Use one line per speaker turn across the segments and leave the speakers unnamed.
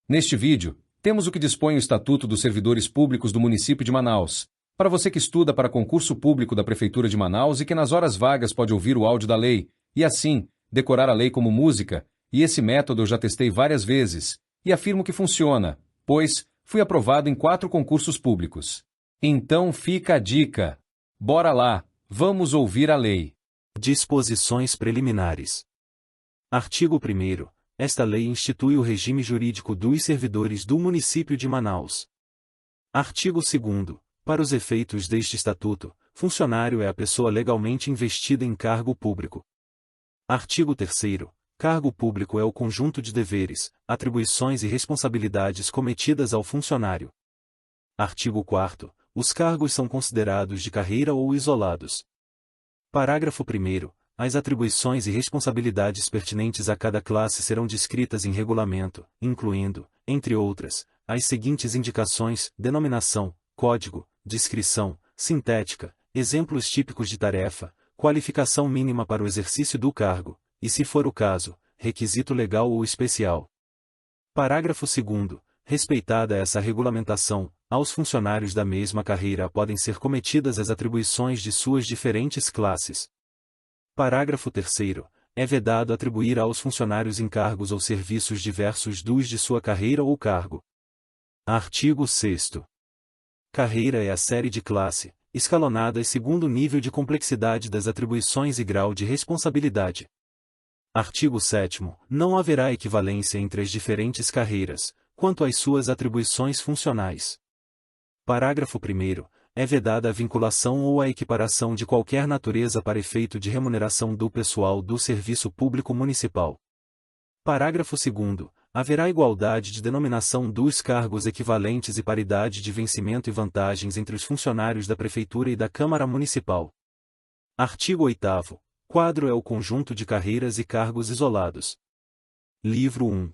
Neste vídeo, temos o que dispõe o Estatuto dos Servidores Públicos do município de Manaus. Para você que estuda para concurso público da Prefeitura de Manaus e que nas horas vagas pode ouvir o áudio da lei, e assim, decorar a lei como música, e esse método eu já testei várias vezes, e afirmo que funciona, pois fui aprovado em 4 concursos públicos. Então fica a dica. Bora lá, vamos ouvir a lei.
Disposições preliminares. Artigo 1º. Esta lei institui o regime jurídico dos servidores do município de Manaus. Artigo 2º. Para os efeitos deste estatuto, funcionário é a pessoa legalmente investida em cargo público. Artigo 3º. Cargo público é o conjunto de deveres, atribuições e responsabilidades cometidas ao funcionário. Artigo 4º. Os cargos são considerados de carreira ou isolados. Parágrafo 1º. As atribuições e responsabilidades pertinentes a cada classe serão descritas em regulamento, incluindo, entre outras, as seguintes indicações: denominação, código, descrição, sintética, exemplos típicos de tarefa, qualificação mínima para o exercício do cargo, e se for o caso, requisito legal ou especial. Parágrafo 2º. Respeitada essa regulamentação, aos funcionários da mesma carreira podem ser cometidas as atribuições de suas diferentes classes. Parágrafo 3º. É vedado atribuir aos funcionários encargos ou serviços diversos dos de sua carreira ou cargo. Artigo 6º. Carreira é a série de classe, escalonadas segundo o nível de complexidade das atribuições e grau de responsabilidade. Artigo 7º. Não haverá equivalência entre as diferentes carreiras, quanto às suas atribuições funcionais. Parágrafo 1º. É vedada a vinculação ou a equiparação de qualquer natureza para efeito de remuneração do pessoal do Serviço Público Municipal. Parágrafo 2º. Haverá igualdade de denominação dos cargos equivalentes e paridade de vencimento e vantagens entre os funcionários da Prefeitura e da Câmara Municipal. Artigo 8º. Quadro é o conjunto de carreiras e cargos isolados. Livro 1.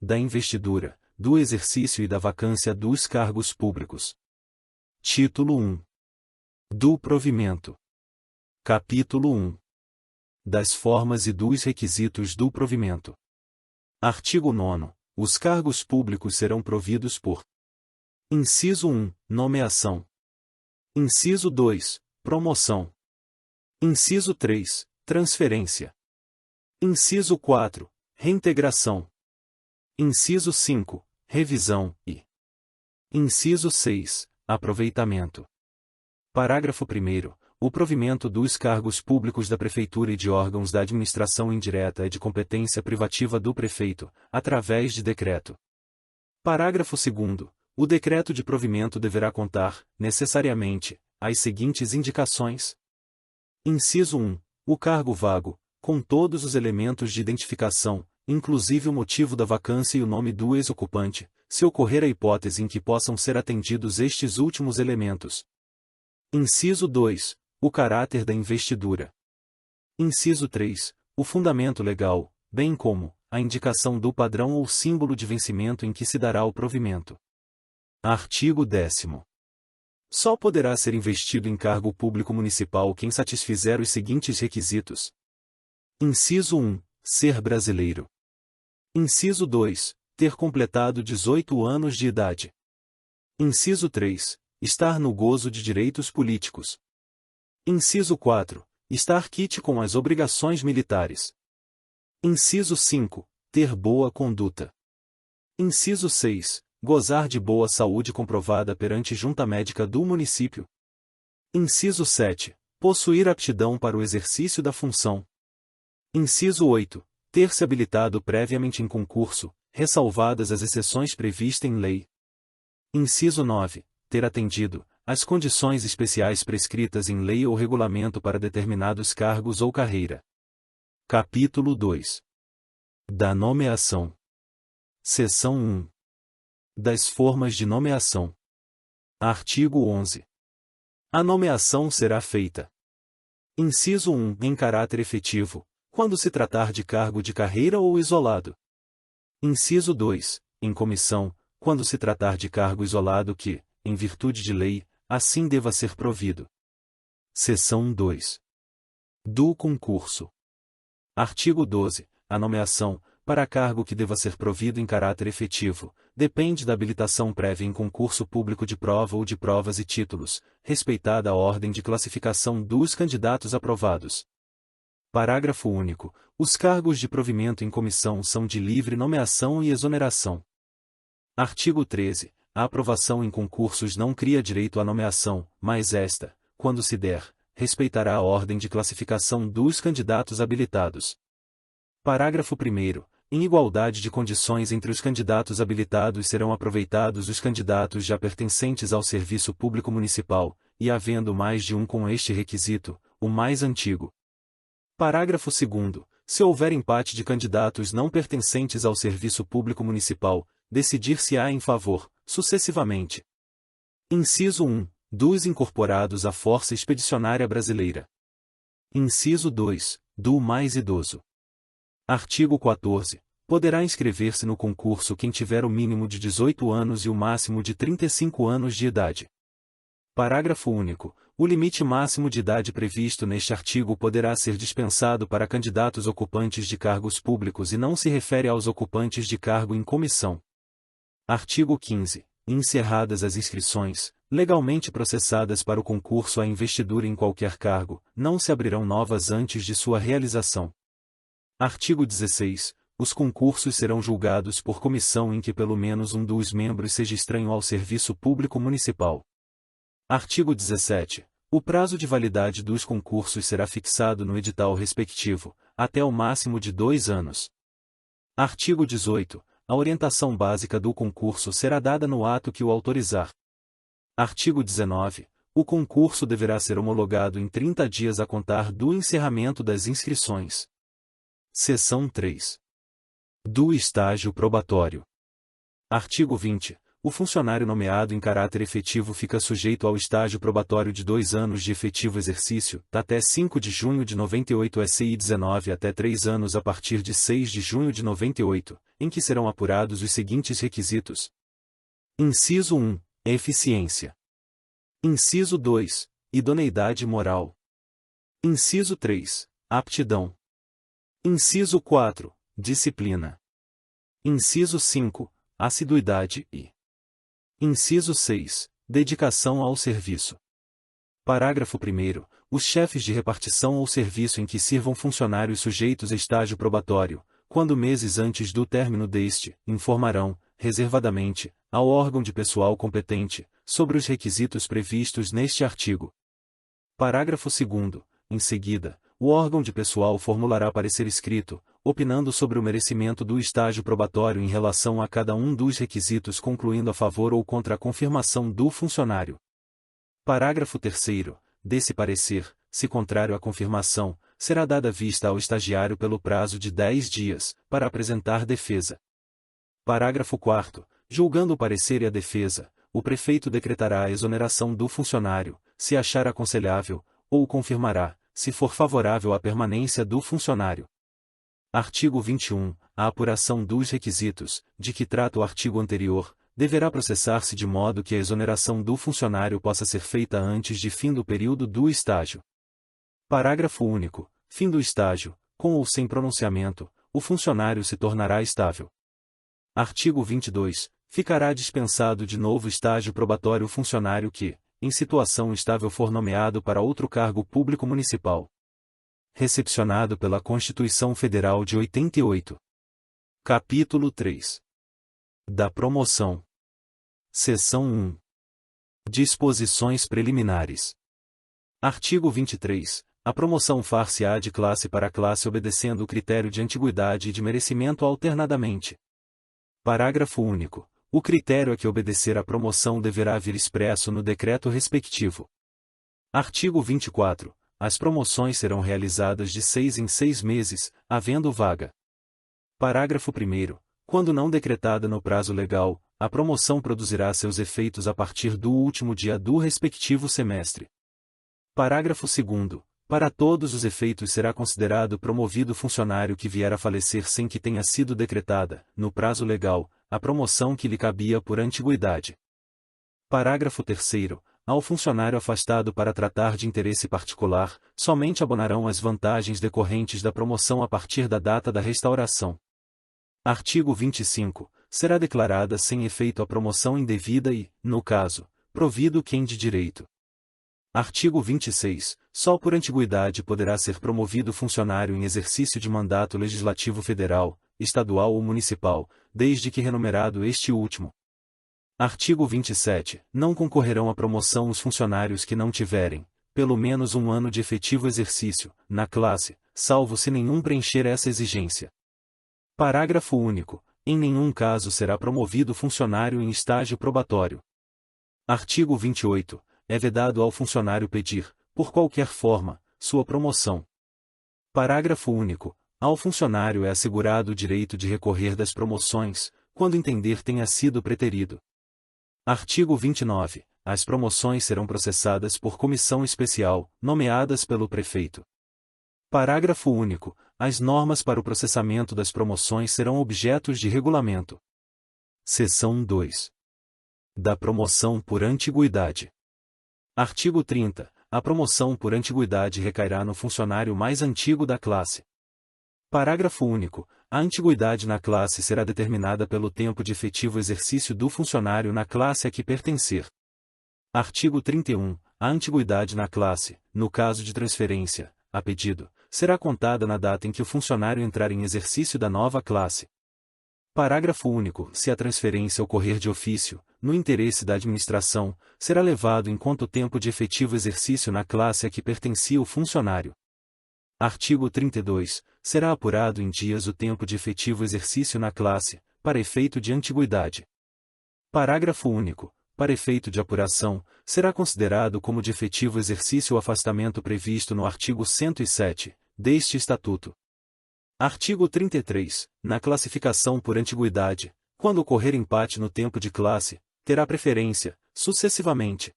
Da investidura, do exercício e da vacância dos cargos públicos. Título 1. Do provimento. Capítulo 1. Das formas e dos requisitos do provimento. Artigo 9. Os cargos públicos serão providos por: Inciso 1. Nomeação. Inciso 2. Promoção. Inciso 3. Transferência. Inciso 4. Reintegração. Inciso 5. Revisão e Inciso 6. Aproveitamento. Parágrafo 1º. O provimento dos cargos públicos da Prefeitura e de órgãos da administração indireta é de competência privativa do prefeito, através de decreto. Parágrafo 2º. O decreto de provimento deverá contar, necessariamente, as seguintes indicações. Inciso 1. O cargo vago, com todos os elementos de identificação, inclusive o motivo da vacância e o nome do ex-ocupante, se ocorrer a hipótese em que possam ser atendidos estes últimos elementos. Inciso 2. O caráter da investidura. Inciso 3. O fundamento legal, bem como a indicação do padrão ou símbolo de vencimento em que se dará o provimento. Artigo 10º. Só poderá ser investido em cargo público municipal quem satisfizer os seguintes requisitos. Inciso 1. Ser brasileiro. Inciso 2. Ter completado 18 anos de idade. Inciso 3. Estar no gozo de direitos políticos. Inciso 4. Estar quite com as obrigações militares. Inciso 5. Ter boa conduta. Inciso 6. Gozar de boa saúde comprovada perante junta médica do município. Inciso 7. Possuir aptidão para o exercício da função. Inciso 8. Ter se habilitado previamente em concurso, ressalvadas as exceções previstas em lei. Inciso 9. Ter atendido às condições especiais prescritas em lei ou regulamento para determinados cargos ou carreira. Capítulo 2. Da nomeação. Seção 1. Das formas de nomeação. Artigo 11. A nomeação será feita. Inciso 1. Em caráter efetivo, quando se tratar de cargo de carreira ou isolado. Inciso 2. Em comissão, quando se tratar de cargo isolado que, em virtude de lei, assim deva ser provido. Seção 2. Do concurso. Artigo 12. A nomeação, para cargo que deva ser provido em caráter efetivo, depende da habilitação prévia em concurso público de prova ou de provas e títulos, respeitada a ordem de classificação dos candidatos aprovados. Parágrafo único. Os cargos de provimento em comissão são de livre nomeação e exoneração. Artigo 13. A aprovação em concursos não cria direito à nomeação, mas esta, quando se der, respeitará a ordem de classificação dos candidatos habilitados. Parágrafo 1º. Em igualdade de condições entre os candidatos habilitados serão aproveitados os candidatos já pertencentes ao serviço público municipal, e havendo mais de um com este requisito, o mais antigo. Parágrafo 2º. Se houver empate de candidatos não pertencentes ao serviço público municipal, decidir-se-á em favor, sucessivamente. Inciso 1. Dos incorporados à Força Expedicionária Brasileira. Inciso 2. Do mais idoso. Artigo 14. Poderá inscrever-se no concurso quem tiver o mínimo de 18 anos e o máximo de 35 anos de idade. Parágrafo único. O limite máximo de idade previsto neste artigo poderá ser dispensado para candidatos ocupantes de cargos públicos e não se refere aos ocupantes de cargo em comissão. Artigo 15. Encerradas as inscrições, legalmente processadas para o concurso à investidura em qualquer cargo, não se abrirão novas antes de sua realização. Artigo 16. Os concursos serão julgados por comissão em que pelo menos um dos membros seja estranho ao serviço público municipal. Artigo 17. O prazo de validade dos concursos será fixado no edital respectivo, até o máximo de 2 anos. Artigo 18. A orientação básica do concurso será dada no ato que o autorizar. Artigo 19. O concurso deverá ser homologado em 30 dias a contar do encerramento das inscrições. Seção 3. Do estágio probatório. Artigo 20. O funcionário nomeado em caráter efetivo fica sujeito ao estágio probatório de 2 anos de efetivo exercício, até 5 de junho de 98 SI 19 até 3 anos a partir de 6 de junho de 98, em que serão apurados os seguintes requisitos. Inciso 1. Eficiência. Inciso 2. Idoneidade moral. Inciso 3. Aptidão. Inciso 4. Disciplina. Inciso 5. Assiduidade e Inciso 6. Dedicação ao serviço. Parágrafo 1º. Os chefes de repartição ou serviço em que sirvam funcionários sujeitos a estágio probatório, quando meses antes do término deste, informarão, reservadamente, ao órgão de pessoal competente, sobre os requisitos previstos neste artigo. Parágrafo 2º. Em seguida, o órgão de pessoal formulará parecer escrito, opinando sobre o merecimento do estágio probatório em relação a cada um dos requisitos, concluindo a favor ou contra a confirmação do funcionário. Parágrafo 3º. Desse parecer, se contrário à confirmação, será dada vista ao estagiário pelo prazo de 10 dias, para apresentar defesa. Parágrafo 4º. Julgando o parecer e a defesa, o prefeito decretará a exoneração do funcionário, se achar aconselhável, ou confirmará, se for favorável à permanência do funcionário. Artigo 21. A apuração dos requisitos, de que trata o artigo anterior, deverá processar-se de modo que a exoneração do funcionário possa ser feita antes de fim do período do estágio. Parágrafo único. Fim do estágio, com ou sem pronunciamento, o funcionário se tornará estável. Artigo 22. Ficará dispensado de novo estágio probatório o funcionário que, em situação estável, for nomeado para outro cargo público municipal. Recepcionado pela Constituição Federal de 88. Capítulo 3. Da promoção. Seção 1. Disposições preliminares. Artigo 23. A promoção far-se-á de classe para classe obedecendo o critério de antiguidade e de merecimento alternadamente. Parágrafo único. O critério a que obedecer a promoção deverá vir expresso no decreto respectivo. Artigo 24. As promoções serão realizadas de 6 em 6 meses, havendo vaga. Parágrafo 1º. Quando não decretada no prazo legal, a promoção produzirá seus efeitos a partir do último dia do respectivo semestre. Parágrafo 2º. Para todos os efeitos será considerado promovido funcionário que vier a falecer sem que tenha sido decretada, no prazo legal, a promoção que lhe cabia por antiguidade. Parágrafo 3º. Ao funcionário afastado para tratar de interesse particular, somente abonarão as vantagens decorrentes da promoção a partir da data da restauração. Artigo 25. Será declarada sem efeito a promoção indevida e, no caso, provido quem de direito. Artigo 26. Só por antiguidade poderá ser promovido funcionário em exercício de mandato legislativo federal, estadual ou municipal, desde que renumerado este último. Artigo 27. Não concorrerão à promoção os funcionários que não tiverem, pelo menos um ano de efetivo exercício, na classe, salvo se nenhum preencher essa exigência. Parágrafo único. Em nenhum caso será promovido funcionário em estágio probatório. Artigo 28. É vedado ao funcionário pedir, por qualquer forma, sua promoção. Parágrafo único. Ao funcionário é assegurado o direito de recorrer das promoções, quando entender tenha sido preterido. Artigo 29. As promoções serão processadas por comissão especial, nomeadas pelo prefeito. Parágrafo único. As normas para o processamento das promoções serão objetos de regulamento. Seção 2. Da promoção por antiguidade. Artigo 30. A promoção por antiguidade recairá no funcionário mais antigo da classe. Parágrafo único. A antiguidade na classe será determinada pelo tempo de efetivo exercício do funcionário na classe a que pertencer. Artigo 31. A antiguidade na classe, no caso de transferência, a pedido, será contada na data em que o funcionário entrar em exercício da nova classe. Parágrafo único. Se a transferência ocorrer de ofício, no interesse da administração, será levado em conta o tempo de efetivo exercício na classe a que pertencia o funcionário. Artigo 32. Será apurado em dias o tempo de efetivo exercício na classe, para efeito de antiguidade. Parágrafo único. Para efeito de apuração, será considerado como de efetivo exercício o afastamento previsto no artigo 107, deste Estatuto. Artigo 33. Na classificação por antiguidade, quando ocorrer empate no tempo de classe, terá preferência, sucessivamente.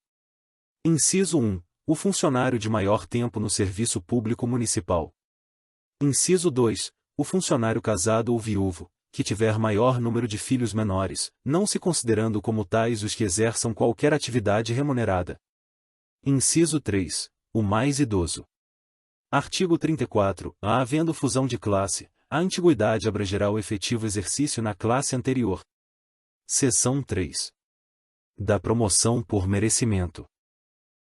Inciso 1. O funcionário de maior tempo no serviço público municipal. Inciso 2. O funcionário casado ou viúvo, que tiver maior número de filhos menores, não se considerando como tais os que exerçam qualquer atividade remunerada. Inciso 3. O mais idoso. Artigo 34. Havendo fusão de classe, a antiguidade abrangerá o efetivo exercício na classe anterior. Seção 3. Da promoção por merecimento.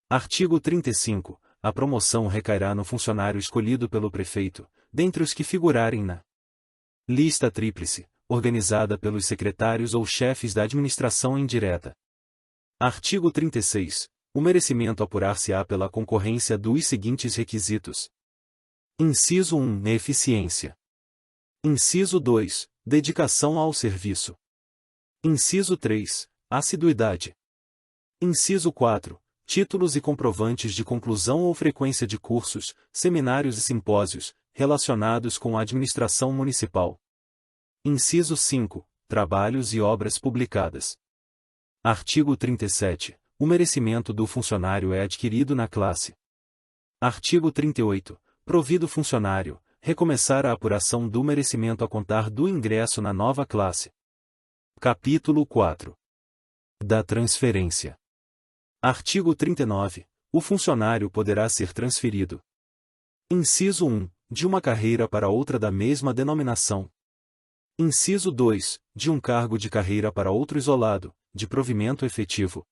Artigo 35. A promoção recairá no funcionário escolhido pelo prefeito, dentre os que figurarem na lista tríplice, organizada pelos secretários ou chefes da administração indireta. Artigo 36. O merecimento apurar-se-á pela concorrência dos seguintes requisitos. Inciso 1. Eficiência. Inciso 2. Dedicação ao serviço. Inciso 3. Assiduidade. Inciso 4. Títulos e comprovantes de conclusão ou frequência de cursos, seminários e simpósios, relacionados com a administração municipal. Inciso 5. Trabalhos e obras publicadas. Artigo 37. O merecimento do funcionário é adquirido na classe. Artigo 38. Provido funcionário, recomeçar a apuração do merecimento a contar do ingresso na nova classe. Capítulo 4. Da transferência. Artigo 39. O funcionário poderá ser transferido. Inciso 1. De uma carreira para outra da mesma denominação. Inciso 2. De um cargo de carreira para outro isolado, de provimento efetivo.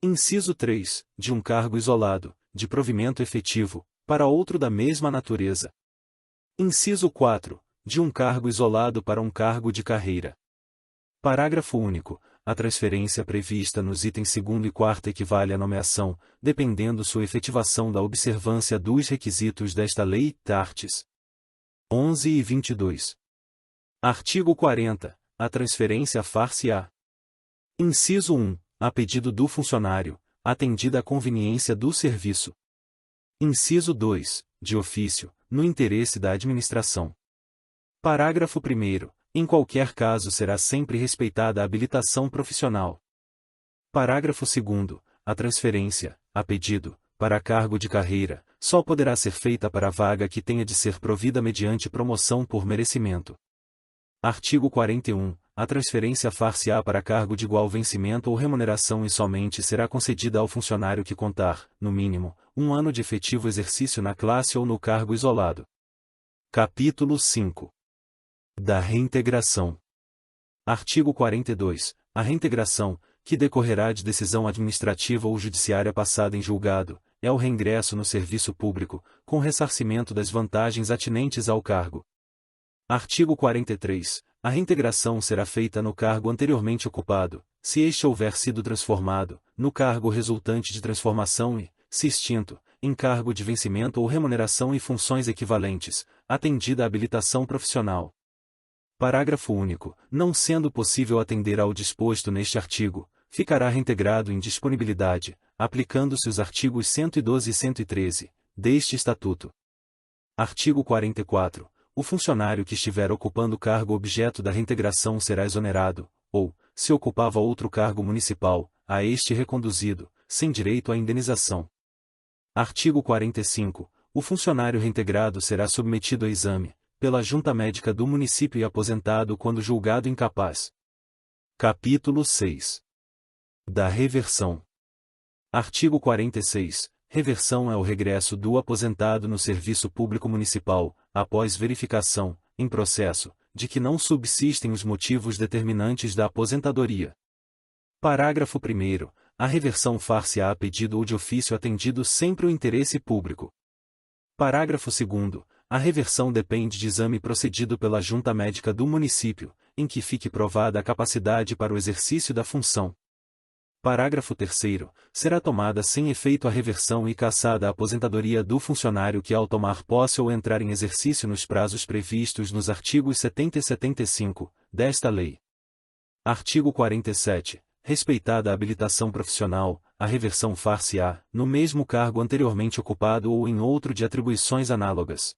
Inciso 3. De um cargo isolado, de provimento efetivo, para outro da mesma natureza. Inciso 4. De um cargo isolado para um cargo de carreira. Parágrafo único. A transferência prevista nos itens 2º e 4º equivale à nomeação, dependendo sua efetivação da observância dos requisitos desta lei, arts. 11 e 22. Artigo 40. A transferência far-se-á. Inciso 1. A pedido do funcionário, atendida a conveniência do serviço. Inciso 2. De ofício, no interesse da administração. Parágrafo 1º. Em qualquer caso será sempre respeitada a habilitação profissional. Parágrafo 2º. A transferência, a pedido, para cargo de carreira, só poderá ser feita para vaga que tenha de ser provida mediante promoção por merecimento. Artigo 41. A transferência far-se-á para cargo de igual vencimento ou remuneração e somente será concedida ao funcionário que contar, no mínimo, um ano de efetivo exercício na classe ou no cargo isolado. Capítulo 5. Da reintegração. Artigo 42. A reintegração, que decorrerá de decisão administrativa ou judiciária passada em julgado, é o reingresso no serviço público, com ressarcimento das vantagens atinentes ao cargo. Artigo 43. A reintegração será feita no cargo anteriormente ocupado, se este houver sido transformado, no cargo resultante de transformação e, se extinto, em cargo de vencimento ou remuneração e funções equivalentes, atendida a habilitação profissional. Parágrafo único. Não sendo possível atender ao disposto neste artigo, ficará reintegrado em disponibilidade, aplicando-se os artigos 112 e 113 deste Estatuto. Artigo 44. O funcionário que estiver ocupando o cargo objeto da reintegração será exonerado, ou, se ocupava outro cargo municipal, a este reconduzido, sem direito à indenização. Artigo 45. O funcionário reintegrado será submetido a exame, pela Junta Médica do município e aposentado quando julgado incapaz. Capítulo 6. Da reversão. Artigo 46. Reversão é o regresso do aposentado no serviço público municipal, após verificação, em processo, de que não subsistem os motivos determinantes da aposentadoria. Parágrafo 1º. A reversão far-se-á a pedido ou de ofício atendido sempre o interesse público. Parágrafo 2º. A reversão depende de exame procedido pela Junta Médica do município, em que fique provada a capacidade para o exercício da função. Parágrafo 3º. Será tomada sem efeito a reversão e cassada a aposentadoria do funcionário que ao tomar posse ou entrar em exercício nos prazos previstos nos artigos 70 e 75 desta lei. Artigo 47. Respeitada a habilitação profissional, a reversão far-se-á, no mesmo cargo anteriormente ocupado ou em outro de atribuições análogas.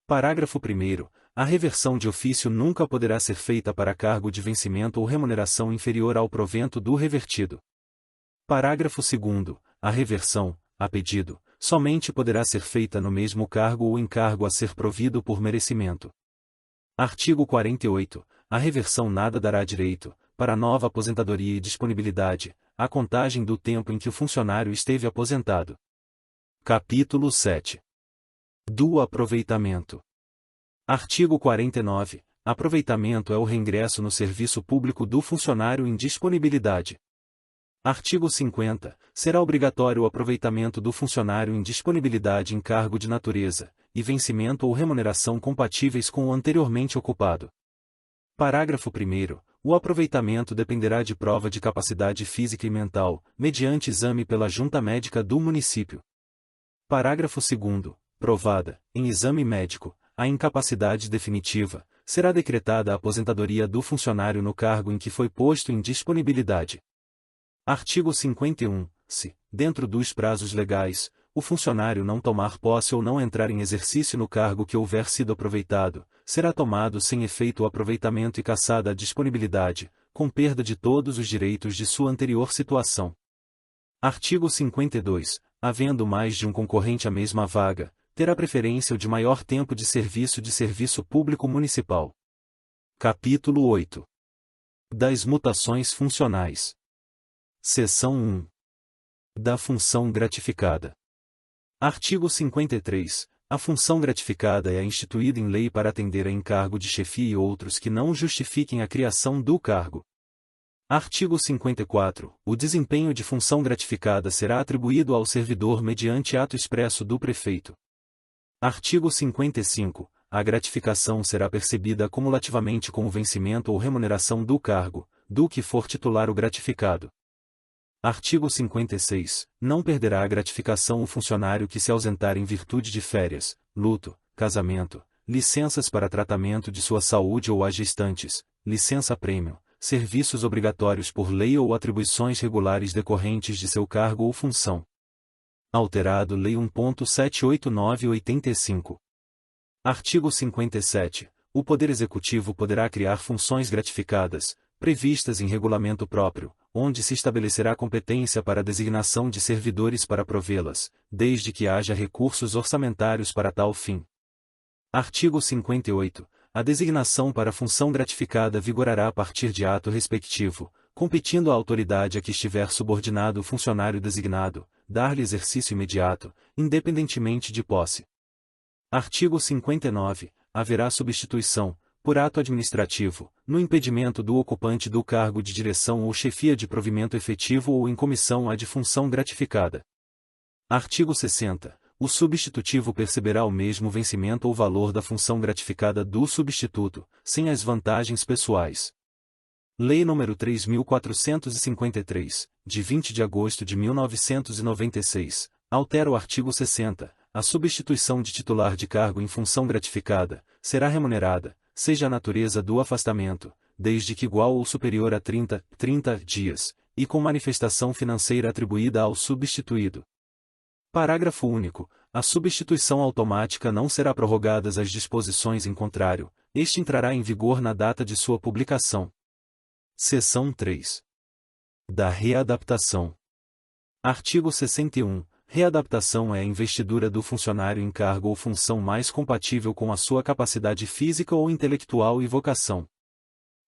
Parágrafo 1º. A reversão de ofício nunca poderá ser feita para cargo de vencimento ou remuneração inferior ao provento do revertido. Parágrafo 2º. A reversão, a pedido, somente poderá ser feita no mesmo cargo ou encargo a ser provido por merecimento. Artigo 48. A reversão nada dará direito, para nova aposentadoria e disponibilidade, à contagem do tempo em que o funcionário esteve aposentado. Capítulo 7. Do aproveitamento. Artigo 49. Aproveitamento é o reingresso no serviço público do funcionário em disponibilidade. Artigo 50. Será obrigatório o aproveitamento do funcionário em disponibilidade em cargo de natureza, e vencimento ou remuneração compatíveis com o anteriormente ocupado. Parágrafo 1º. O aproveitamento dependerá de prova de capacidade física e mental, mediante exame pela Junta Médica do município. Parágrafo 2º. Provada, em exame médico, a incapacidade definitiva, será decretada a aposentadoria do funcionário no cargo em que foi posto em disponibilidade. Artigo 51. Se, dentro dos prazos legais, o funcionário não tomar posse ou não entrar em exercício no cargo que houver sido aproveitado, será tomado sem efeito o aproveitamento e cassada a disponibilidade, com perda de todos os direitos de sua anterior situação. Artigo 52. Havendo mais de um concorrente à mesma vaga, terá preferência o de maior tempo de serviço público municipal. Capítulo 8. Das mutações funcionais. Seção 1. Da função gratificada. Artigo 53. A função gratificada é instituída em lei para atender a encargo de chefia e outros que não justifiquem a criação do cargo. Artigo 54. O desempenho de função gratificada será atribuído ao servidor mediante ato expresso do prefeito. Artigo 55. A gratificação será percebida cumulativamente com o vencimento ou remuneração do cargo, do que for titular o gratificado. Artigo 56. Não perderá a gratificação o funcionário que se ausentar em virtude de férias, luto, casamento, licenças para tratamento de sua saúde ou a gestantes, licença-prêmio, serviços obrigatórios por lei ou atribuições regulares decorrentes de seu cargo ou função. Alterado Lei 1.789/85. Artigo 57. O Poder Executivo poderá criar funções gratificadas, previstas em regulamento próprio, onde se estabelecerá competência para a designação de servidores para provê-las, desde que haja recursos orçamentários para tal fim. Artigo 58. A designação para a função gratificada vigorará a partir de ato respectivo, competindo à autoridade a que estiver subordinado o funcionário designado, dar-lhe exercício imediato, independentemente de posse. Artigo 59. Haverá substituição, por ato administrativo, no impedimento do ocupante do cargo de direção ou chefia de provimento efetivo ou em comissão de função gratificada. Artigo 60. O substitutivo perceberá o mesmo vencimento ou valor da função gratificada do substituto, sem as vantagens pessoais. Lei nº 3.453, de 20 de agosto de 1996, altera o artigo 60. A substituição de titular de cargo em função gratificada será remunerada, seja a natureza do afastamento, desde que igual ou superior a 30 dias, e com manifestação financeira atribuída ao substituído. Parágrafo único. A substituição automática não será prorrogadas as disposições em contrário, este entrará em vigor na data de sua publicação. Seção 3. Da readaptação. Artigo 61. Readaptação é a investidura do funcionário em cargo ou função mais compatível com a sua capacidade física ou intelectual e vocação.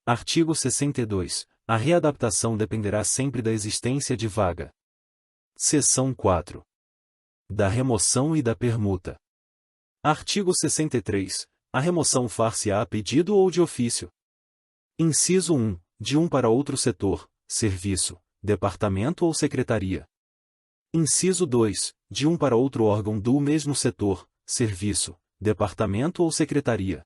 Artigo 62. A readaptação dependerá sempre da existência de vaga. Seção 4. Da remoção e da permuta. Artigo 63. A remoção far-se-á a pedido ou de ofício. Inciso 1. De um para outro setor, serviço, departamento ou secretaria. Inciso 2. De um para outro órgão do mesmo setor, serviço, departamento ou secretaria.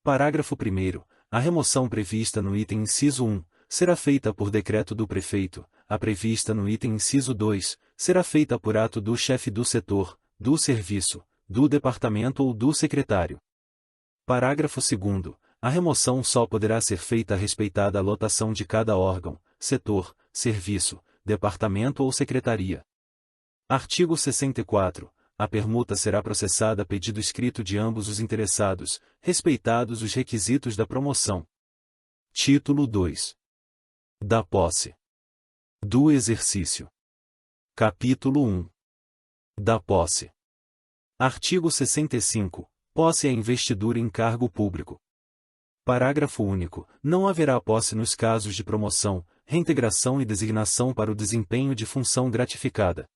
Parágrafo 1º. A remoção prevista no item inciso 1 será feita por decreto do prefeito, a prevista no item inciso 2 será feita por ato do chefe do setor, do serviço, do departamento ou do secretário. Parágrafo 2º. A remoção só poderá ser feita respeitada a lotação de cada órgão, setor, serviço, departamento ou secretaria. Artigo 64. A permuta será processada a pedido escrito de ambos os interessados, respeitados os requisitos da promoção. Título 2. Da posse. Do exercício. Capítulo 1. Da posse. Artigo 65. Posse é investidura em cargo público. Parágrafo único. Não haverá posse nos casos de promoção, reintegração e designação para o desempenho de função gratificada.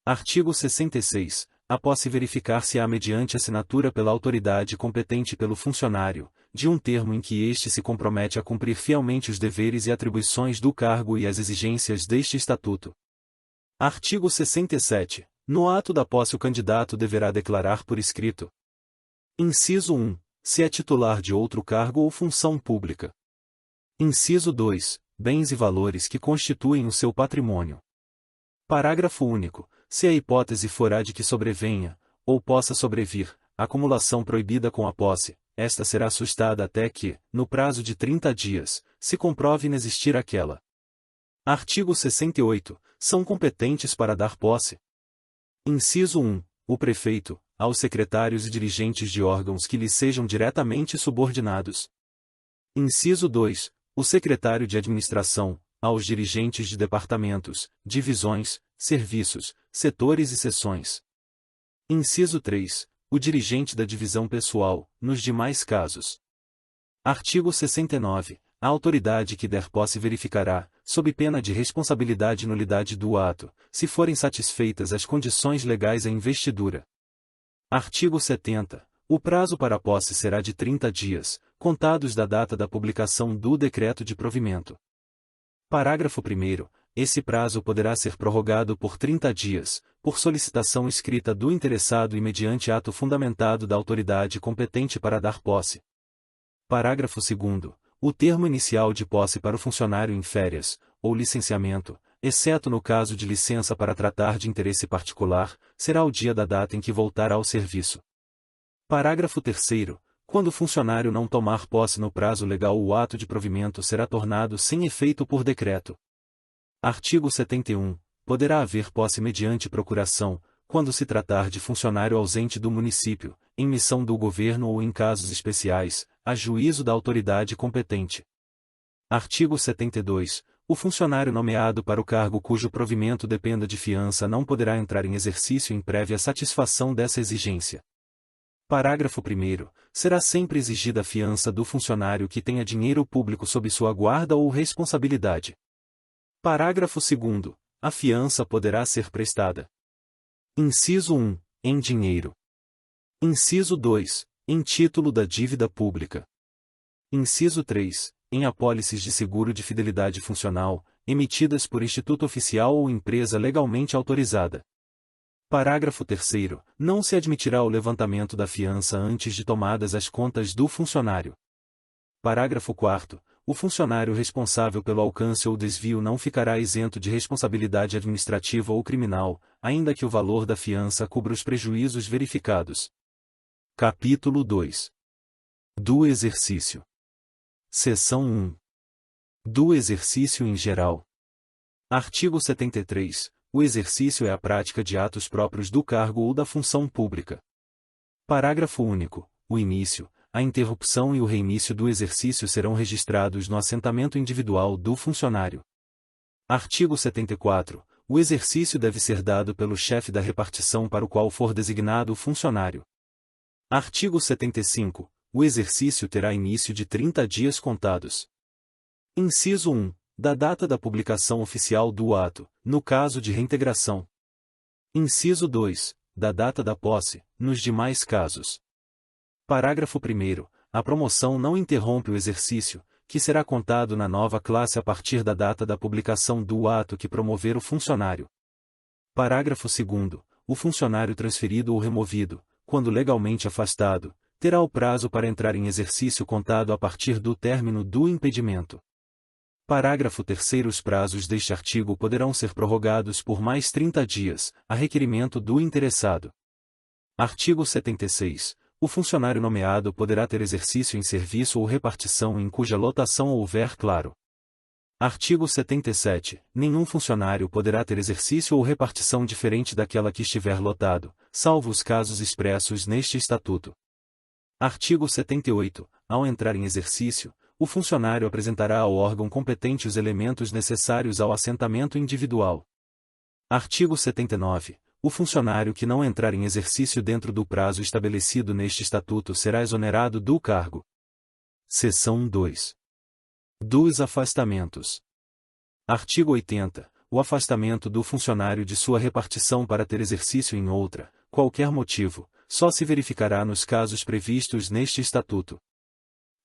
Artigo 66. A posse verificar-se-á mediante assinatura pela autoridade competente pelo funcionário, de um termo em que este se compromete a cumprir fielmente os deveres e atribuições do cargo e as exigências deste estatuto. Artigo 67. No ato da posse o candidato deverá declarar por escrito. Inciso 1. Se é titular de outro cargo ou função pública. Inciso 2. Bens e valores que constituem o seu patrimônio. Parágrafo único. Se a hipótese for a de que sobrevenha, ou possa sobrevir, acumulação proibida com a posse, esta será sustada até que, no prazo de 30 dias, se comprove inexistir aquela. Artigo 68. São competentes para dar posse. Inciso 1. O prefeito, aos secretários e dirigentes de órgãos que lhe sejam diretamente subordinados. Inciso 2. O secretário de administração, aos dirigentes de departamentos, divisões, serviços, setores e seções. Inciso 3. O dirigente da divisão pessoal, nos demais casos. Artigo 69. A autoridade que der posse verificará, sob pena de responsabilidade e nulidade do ato, se forem satisfeitas as condições legais à investidura. Artigo 70. O prazo para a posse será de 30 dias, contados da data da publicação do decreto de provimento. Parágrafo 1º. Esse prazo poderá ser prorrogado por 30 dias, por solicitação escrita do interessado e mediante ato fundamentado da autoridade competente para dar posse. Parágrafo 2º. O termo inicial de posse para o funcionário em férias, ou licenciamento, exceto no caso de licença para tratar de interesse particular, será o dia da data em que voltar ao serviço. Parágrafo 3º. Quando o funcionário não tomar posse no prazo legal, o ato de provimento será tornado sem efeito por decreto. Artigo 71. Poderá haver posse mediante procuração, quando se tratar de funcionário ausente do município, em missão do governo ou em casos especiais, a juízo da autoridade competente. Artigo 72. O funcionário nomeado para o cargo cujo provimento dependa de fiança não poderá entrar em exercício em prévia satisfação dessa exigência. Parágrafo 1º. Será sempre exigida a fiança do funcionário que tenha dinheiro público sob sua guarda ou responsabilidade. Parágrafo 2º. A fiança poderá ser prestada. Inciso 1. Em dinheiro. Inciso 2. Em título da dívida pública. Inciso 3. Em apólices de seguro de fidelidade funcional, emitidas por instituto oficial ou empresa legalmente autorizada. Parágrafo 3º. Não se admitirá o levantamento da fiança antes de tomadas as contas do funcionário. Parágrafo 4º. O funcionário responsável pelo alcance ou desvio não ficará isento de responsabilidade administrativa ou criminal, ainda que o valor da fiança cubra os prejuízos verificados. Capítulo 2. Do exercício. Seção 1. Do exercício em geral. Artigo 73. O exercício é a prática de atos próprios do cargo ou da função pública. Parágrafo único. O início, a interrupção e o reinício do exercício serão registrados no assentamento individual do funcionário. Artigo 74. O exercício deve ser dado pelo chefe da repartição para o qual for designado o funcionário. Artigo 75. O exercício terá início de 30 dias contados. Inciso 1. Da data da publicação oficial do ato, no caso de reintegração. Inciso 2. Da data da posse, nos demais casos. Parágrafo 1º. A promoção não interrompe o exercício, que será contado na nova classe a partir da data da publicação do ato que promover o funcionário. Parágrafo 2º. O funcionário transferido ou removido, quando legalmente afastado, terá o prazo para entrar em exercício contado a partir do término do impedimento. Parágrafo 3º. Os prazos deste artigo poderão ser prorrogados por mais 30 dias, a requerimento do interessado. Artigo 76. O funcionário nomeado poderá ter exercício em serviço ou repartição em cuja lotação houver claro. Artigo 77. Nenhum funcionário poderá ter exercício ou repartição diferente daquela que estiver lotado, salvo os casos expressos neste Estatuto. Artigo 78. Ao entrar em exercício, o funcionário apresentará ao órgão competente os elementos necessários ao assentamento individual. Artigo 79. O funcionário que não entrar em exercício dentro do prazo estabelecido neste Estatuto será exonerado do cargo. Seção 2. Dos afastamentos. Artigo 80. O afastamento do funcionário de sua repartição para ter exercício em outra, qualquer motivo, só se verificará nos casos previstos neste Estatuto.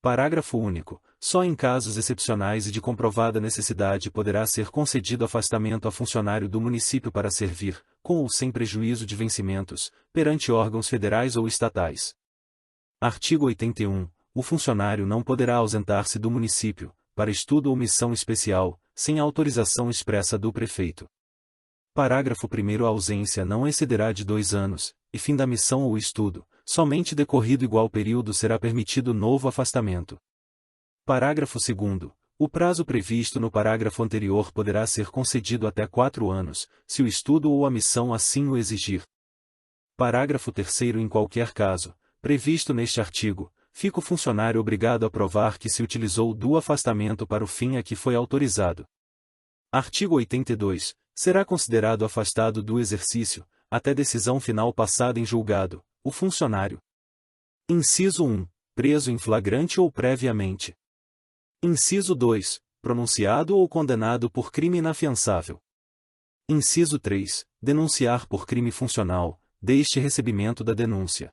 Parágrafo único. Só em casos excepcionais e de comprovada necessidade poderá ser concedido afastamento a funcionário do município para servir, com ou sem prejuízo de vencimentos, perante órgãos federais ou estatais. Artigo 81. O funcionário não poderá ausentar-se do município, para estudo ou missão especial, sem autorização expressa do prefeito. Parágrafo 1º. A ausência não excederá de 2 anos, e fim da missão ou estudo, somente decorrido igual período será permitido novo afastamento. Parágrafo 2º. O prazo previsto no parágrafo anterior poderá ser concedido até 4 anos, se o estudo ou a missão assim o exigir. Parágrafo 3º. Em qualquer caso, previsto neste artigo, fica o funcionário obrigado a provar que se utilizou do afastamento para o fim a que foi autorizado. Artigo 82. Será considerado afastado do exercício, até decisão final passada em julgado, o funcionário. Inciso 1. Preso em flagrante ou previamente. Inciso 2. Pronunciado ou condenado por crime inafiançável. Inciso 3. Denunciar por crime funcional, desde recebimento da denúncia.